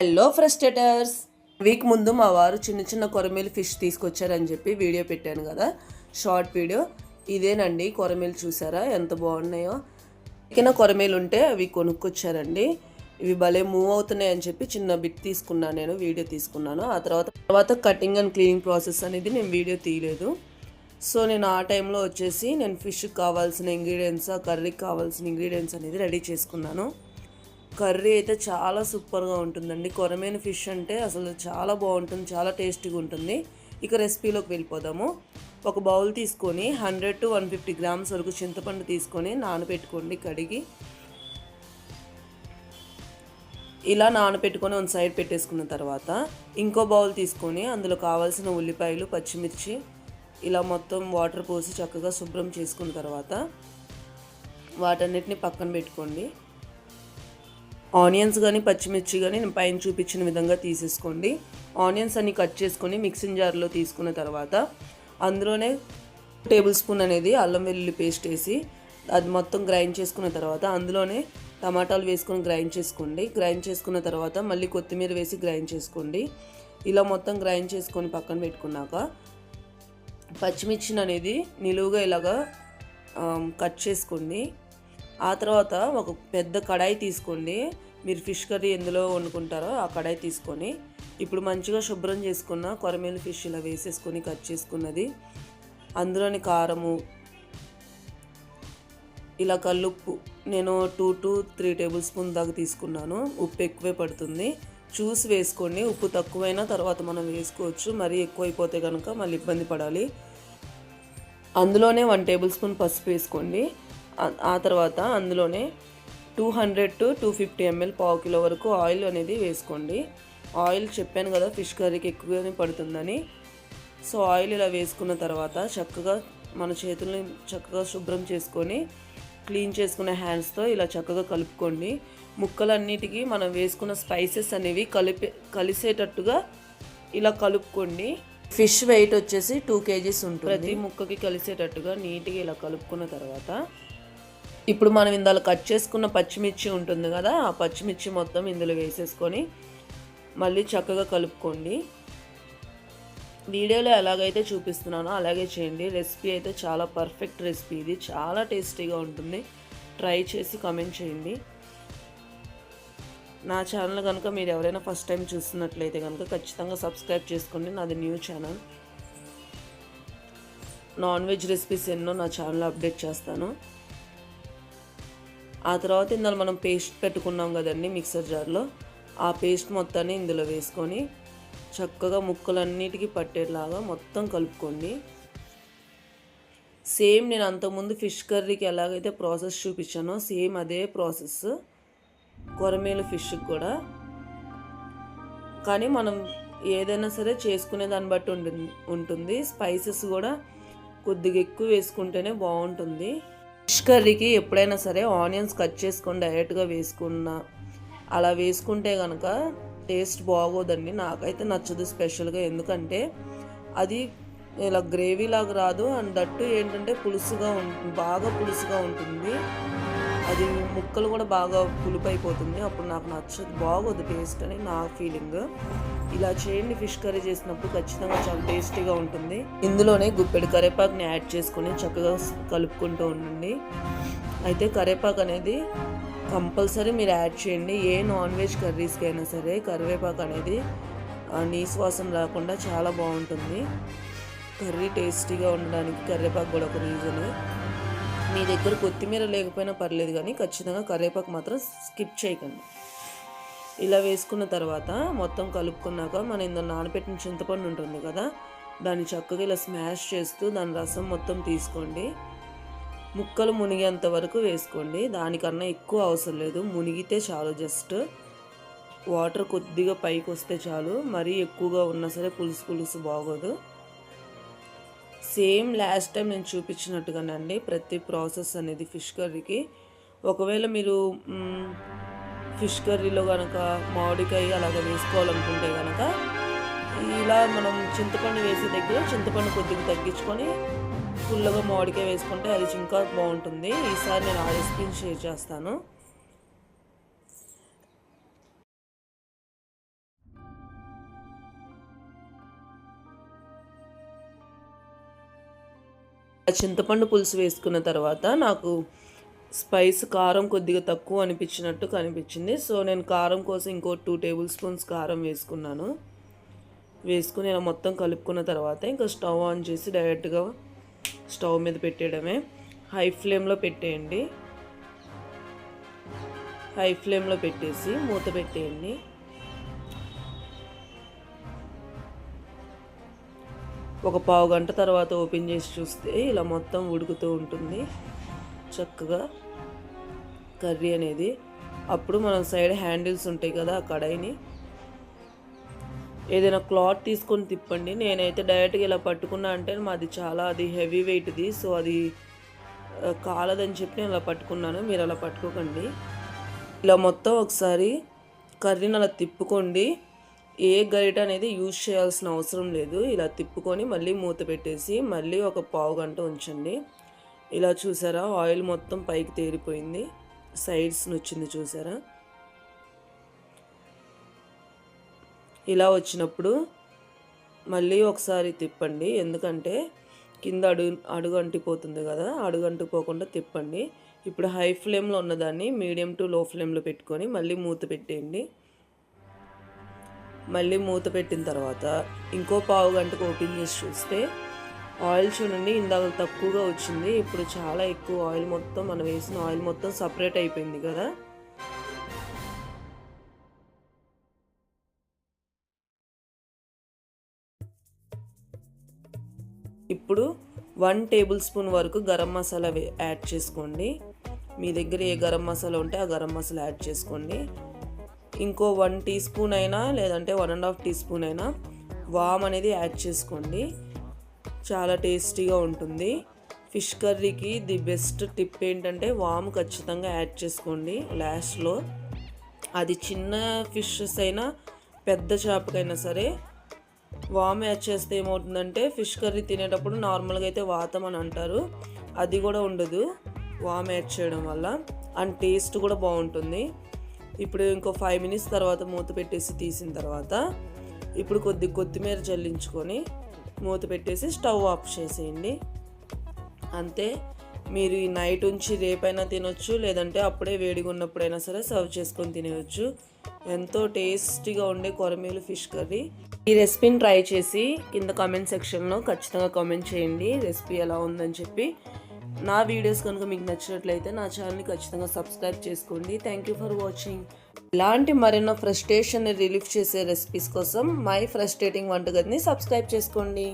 Hello ఫ్రస్ట్రేటర్స్. Week ముందు మా వారు చిన్న చిన్న కొరమేలు ఫిష్ తీసుకొచ్చారని చెప్పి వీడియో పెట్టాను కదా, షార్ట్ వీడియో. ఇదేనండి కొరమేలు, చూసారా ఎంత బాగున్నాయో. చిన్న కొరమేలు ఉంటే అవి కొనుక్కొచ్చారండి. ఇవి భలే మూవ్ అవుతున్నాయి అని చెప్పి చిన్న బిట్ తీసుకున్నాను, నేను వీడియో తీసుకున్నాను. ఆ తర్వాత కటింగ్ అండ్ క్లీనింగ్ ప్రాసెస్ అనేది నేను వీడియో తీయలేదు. సో నేను ఆ టైంలో వచ్చేసి నేను ఫిష్కి కావాల్సిన ఇంగ్రీడియంట్స్, ఆ కర్రీకి కావాల్సిన ఇంగ్రీడియంట్స్ అనేది రెడీ చేసుకున్నాను. కర్రీ అయితే చాలా సూపర్గా ఉంటుందండి. కొరమేను ఫిష్ అంటే అసలు చాలా బాగుంటుంది, చాలా టేస్టీగా ఉంటుంది. ఇక రెసిపీలోకి వెళ్ళిపోదాము. ఒక బౌల్ తీసుకొని 100 to 150 grams వరకు చింతపండు తీసుకొని నానబెట్టుకోండి. కడిగి ఇలా నానబెట్టుకొని ఒక సైడ్ పెట్టేసుకున్న తర్వాత ఇంకో బౌల్ తీసుకొని అందులో కావాల్సిన ఉల్లిపాయలు, పచ్చిమిర్చి ఇలా మొత్తం వాటర్ పోసి చక్కగా శుభ్రం చేసుకున్న తర్వాత వాటన్నిటిని పక్కన పెట్టుకోండి. ఆనియన్స్ కానీ పచ్చిమిర్చి కానీ నేను పైన చూపించిన విధంగా తీసేసుకోండి. ఆనియన్స్ అన్ని కట్ చేసుకొని మిక్సింగ్ జార్లో తీసుకున్న తర్వాత అందులోనే టేబుల్ స్పూన్ అనేది అల్లం వెల్లుల్లి పేస్ట్ వేసి అది మొత్తం గ్రైండ్ చేసుకున్న తర్వాత అందులోనే టమాటాలు వేసుకొని గ్రైండ్ చేసుకోండి. గ్రైండ్ చేసుకున్న తర్వాత మళ్ళీ కొత్తిమీర వేసి గ్రైండ్ చేసుకోండి. ఇలా మొత్తం గ్రైండ్ చేసుకొని పక్కన పెట్టుకున్నాక పచ్చిమిర్చిని అనేది నిలువుగా ఇలాగా కట్ చేసుకోండి. ఆ తర్వాత ఒక పెద్ద కడాయి తీసుకోండి. మీరు ఫిష్ కర్రీ ఎందులో వండుకుంటారో ఆ కడాయి తీసుకొని ఇప్పుడు మంచిగా శుభ్రం చేసుకున్న కొరమేలు ఫిష్ ఇలా వేసేసుకొని కట్ చేసుకున్నది, అందులోని కారము, ఇలా కల్లుప్పు నేను 2 to 3 tablespoons దాకా తీసుకున్నాను. ఉప్పు ఎక్కువే పడుతుంది, చూసి వేసుకోండి. ఉప్పు తక్కువైనా తర్వాత మనం వేసుకోవచ్చు, మరీ ఎక్కువైపోతే కనుక మళ్ళీ ఇబ్బంది పడాలి. అందులోనే 1 tablespoon పసుపు వేసుకోండి. ఆ తర్వాత అందులోనే 200 to 250 ml పావు కిలో వరకు ఆయిల్ అనేది వేసుకోండి. ఆయిల్ చెప్పాను కదా ఫిష్ కర్రీకి ఎక్కువగానే పడుతుందని. సో ఆయిల్ ఇలా వేసుకున్న తర్వాత చక్కగా మన చేతుల్ని చక్కగా శుభ్రం చేసుకొని క్లీన్ చేసుకున్న హ్యాండ్స్తో ఇలా చక్కగా కలుపుకోండి. ముక్కలన్నిటికీ మనం వేసుకున్న స్పైసెస్ అనేవి కలిసేటట్టుగా ఇలా కలుపుకోండి. ఫిష్ వెయిట్ వచ్చేసి 2 kgs ఉంటుంది. ప్రతి ముక్కకి కలిసేటట్టుగా నీట్గా ఇలా కలుపుకున్న తర్వాత ఇప్పుడు మనం ఇందులో కట్ చేసుకున్న పచ్చిమిర్చి ఉంటుంది కదా, ఆ పచ్చిమిర్చి మొత్తం ఇందులో వేసేసుకొని మళ్ళీ చక్కగా కలుపుకోండి. వీడియోలో ఎలాగైతే చూపిస్తున్నానో అలాగే చేయండి. రెసిపీ అయితే చాలా పర్ఫెక్ట్ రెసిపీ, ఇది చాలా టేస్టీగా ఉంటుంది. ట్రై చేసి కామెంట్ చేయండి. నా ఛానల్ కనుక మీరు ఎవరైనా ఫస్ట్ టైం చూస్తున్నట్లయితే కనుక ఖచ్చితంగా సబ్స్క్రైబ్ చేసుకోండి. నాది new channel. Non veg recipes ఎన్నో నా ఛానల్లో అప్డేట్ చేస్తాను. ఆ తర్వాత ఇందులో మనం పేస్ట్ పెట్టుకున్నాం కదండి మిక్సర్ జార్లో, ఆ పేస్ట్ మొత్తాన్ని ఇందులో వేసుకొని చక్కగా ముక్కలన్నిటికీ పట్టేలాగా మొత్తం కలుపుకోండి. సేమ్ నేను అంతకుముందు ఫిష్ కర్రీకి ఎలాగైతే ప్రాసెస్ చూపించానో సేమ్ అదే ప్రాసెస్ కొరమేలు ఫిష్కి కూడా. కానీ మనం ఏదైనా సరే చేసుకునే దాన్ని బట్టి ఉంటుంది. స్పైసెస్ కూడా కొద్దిగా ఎక్కువ వేసుకుంటేనే బాగుంటుంది. ఫిష్ కర్రీకి ఎప్పుడైనా సరే ఆనియన్స్ కట్ చేసుకొని డైరెక్ట్గా వేసుకున్నా అలా వేసుకుంటే కనుక టేస్ట్ బాగోదండి. నాకైతే నచ్చదు స్పెషల్గా, ఎందుకంటే అది ఇలా గ్రేవీ లాగా రాదు. అండ్ దట్టు ఏంటంటే బాగా పులుసుగా ఉంటుంది. అది ముక్కలు కూడా బాగా పులుపు అయిపోతుంది, అప్పుడు నాకు నచ్చదు, బాగోదు టేస్ట్ అని నా ఫీలింగ్. ఇలా చేయండి, ఫిష్ కర్రీ చేసినప్పుడు ఖచ్చితంగా చాలా టేస్టీగా ఉంటుంది. ఇందులోనే గుప్పెడు కరివేపాకుని యాడ్ చేసుకొని చక్కగా కలుపుకుంటూ ఉండండి. అయితే కరివేపాకు అనేది కంపల్సరీ మీరు యాడ్ చేయండి. ఏ నాన్ వెజ్ కర్రీస్కి అయినా సరే కరివేపాకు అనేది నీసు వాసన రాకుండా చాలా బాగుంటుంది. కర్రీ టేస్టీగా ఉండడానికి కరివేపాకు కూడా ఒక రీజన్. మీ దగ్గర కొత్తిమీర లేకపోయినా పర్లేదు, కానీ ఖచ్చితంగా కరివేపాకు మాత్రం స్కిప్ చేయకండి. ఇలా వేసుకున్న తర్వాత మొత్తం కలుపుకున్నాక మనం ఇందులో నానబెట్టిన చింతపండు ఉంటుంది కదా, దాన్ని చక్కగా ఇలా స్మాష్ చేస్తూ దాని రసం మొత్తం తీసుకోండి. ముక్కలు మునిగేంత వరకు వేసుకోండి, దానికన్నా ఎక్కువ అవసరం లేదు. మునిగితే చాలు, జస్ట్ వాటర్ కొద్దిగా పైకి వస్తే చాలు. మరీ ఎక్కువగా ఉన్నా సరే పులుసు బాగోదు. సేమ్ లాస్ట్ టైం నేను చూపించినట్టుగానండి ప్రతి ప్రాసెస్ అనేది ఫిష్ కర్రీకి. ఒకవేళ మీరు ఫిష్ కర్రీలో కనుక మామిడికాయ అలాగ వేసుకోవాలనుకుంటే కనుక ఇలా మనం చింతపండు వేసే దగ్గర చింతపండు కొద్దిగా తగ్గించుకొని ఫుల్గా మామిడికాయ వేసుకుంటే అది ఇంకా బాగుంటుంది. ఈసారి నేను ఆ రెసిపీని షేర్ చేస్తాను. చింతపండు పులుసు వేసుకున్న తర్వాత నాకు స్పైస్ కారం కొద్దిగా తక్కువ అనిపించినట్టు కనిపించింది. సో నేను కారం కోసం ఇంకో 2 టేబుల్ స్పూన్స్ కారం వేసుకున్నాను. వేసుకుని ఇలా మొత్తం కలుపుకున్న తర్వాత ఇంకా స్టవ్ ఆన్ చేసి డైరెక్ట్గా స్టవ్ మీద పెట్టేయడమే. హై ఫ్లేమ్లో పెట్టేయండి. హై ఫ్లేమ్లో పెట్టేసి మూత పెట్టేయండి. ఒక పావు గంట తర్వాత ఓపెన్ చేసి చూస్తే ఇలా మొత్తం ఉడుకుతూ ఉంటుంది చక్కగా కర్రీ అనేది. అప్పుడు మనం సైడ్ హ్యాండిల్స్ ఉంటాయి కదా, ఆ కడాయిని ఏదైనా క్లాత్ తీసుకొని తిప్పండి. నేనైతే డైరెక్ట్గా ఇలా పట్టుకున్నా అంటే మాది చాలా అది హెవీ వెయిట్ది, సో అది కాలదని చెప్పి నేను అలా పట్టుకున్నాను. మీరు అలా పట్టుకోకండి. ఇలా మొత్తం ఒకసారి కర్రీని అలా తిప్పుకోండి. ఏ గరిట అనేది యూజ్ చేయాల్సిన అవసరం లేదు. ఇలా తిప్పుకొని మళ్ళీ మూత పెట్టేసి మళ్ళీ ఒక పావు గంట ఉంచండి. ఇలా చూసారా, ఆయిల్ మొత్తం పైకి తేలిపోయింది, సైడ్స్ని వచ్చింది చూసారా. ఇలా వచ్చినప్పుడు మళ్ళీ ఒకసారి తిప్పండి, ఎందుకంటే కింద అడుగు అంటిపోతుంది కదా, అడుగు అంటిపోకుండా తిప్పండి. ఇప్పుడు హై ఫ్లేమ్లో ఉన్నదాన్ని మీడియం టు లో ఫ్లేమ్లో పెట్టుకొని మళ్ళీ మూత పెట్టేయండి. మళ్ళీ మూత పెట్టిన తర్వాత ఇంకో పావు గంటకు ఓపెన్ చేసి చూస్తే ఆయిల్ చూడండి, ఇందాక తక్కువగా వచ్చింది, ఇప్పుడు చాలా ఎక్కువ ఆయిల్ మొత్తం మనం వేసిన ఆయిల్ మొత్తం సపరేట్ అయిపోయింది కదా. ఇప్పుడు 1 టేబుల్ స్పూన్ వరకు గరం మసాలా యాడ్ చేసుకోండి. మీ దగ్గర ఏ గరం మసాలా ఉంటే ఆ గరం మసాలా యాడ్ చేసుకోండి. ఇంకో 1 టీ స్పూన్ అయినా లేదంటే 1.5 టీ స్పూన్ అయినా వామ్ అనేది యాడ్ చేసుకోండి. చాలా టేస్టీగా ఉంటుంది. ఫిష్ కర్రీకి ది బెస్ట్ టిప్ ఏంటంటే వామ్ ఖచ్చితంగా యాడ్ చేసుకోండి లాస్ట్లో. అది చిన్న ఫిషెస్ అయినా పెద్ద చేపకైనా సరే వామ్ యాడ్ చేస్తే ఏమవుతుందంటే ఫిష్ కర్రీ తినేటప్పుడు నార్మల్గా అయితే వాతం అని అంటారు, అది కూడా ఉండదు వామ్ యాడ్ చేయడం వల్ల, అండ్ టేస్ట్ కూడా బాగుంటుంది. ఇప్పుడు ఇంకో 5 మినిట్స్ తర్వాత మూత పెట్టేసి తీసిన తర్వాత ఇప్పుడు కొత్తిమీర జల్లించుకొని మూత పెట్టేసి స్టవ్ ఆఫ్ చేసేయండి. అంతే, మీరు ఈ నైట్ ఉంచి రేపైనా తినొచ్చు, లేదంటే అప్పుడే వేడిగా ఉన్నప్పుడైనా సరే సర్వ్ చేసుకొని తినేయచ్చు. ఎంతో టేస్టీగా ఉండే కొరమేలు ఫిష్ కర్రీ. ఈ రెసిపీని ట్రై చేసి కింద కామెంట్ సెక్షన్లో ఖచ్చితంగా కామెంట్ చేయండి రెసిపీ ఎలా ఉందని చెప్పి. నా వీడియోస్ కనుక మీకు నచ్చినట్లయితే నా ఛానల్ని ఖచ్చితంగా సబ్స్క్రైబ్ చేసుకోండి. Thank you for watching. ఇలాంటి మరెన్నో ఫ్రస్ట్రేషన్ని రిలీఫ్ చేసే రెసిపీస్ కోసం మై ఫ్రస్ట్రేటింగ్ వంటగదిని సబ్స్క్రైబ్ చేసుకోండి.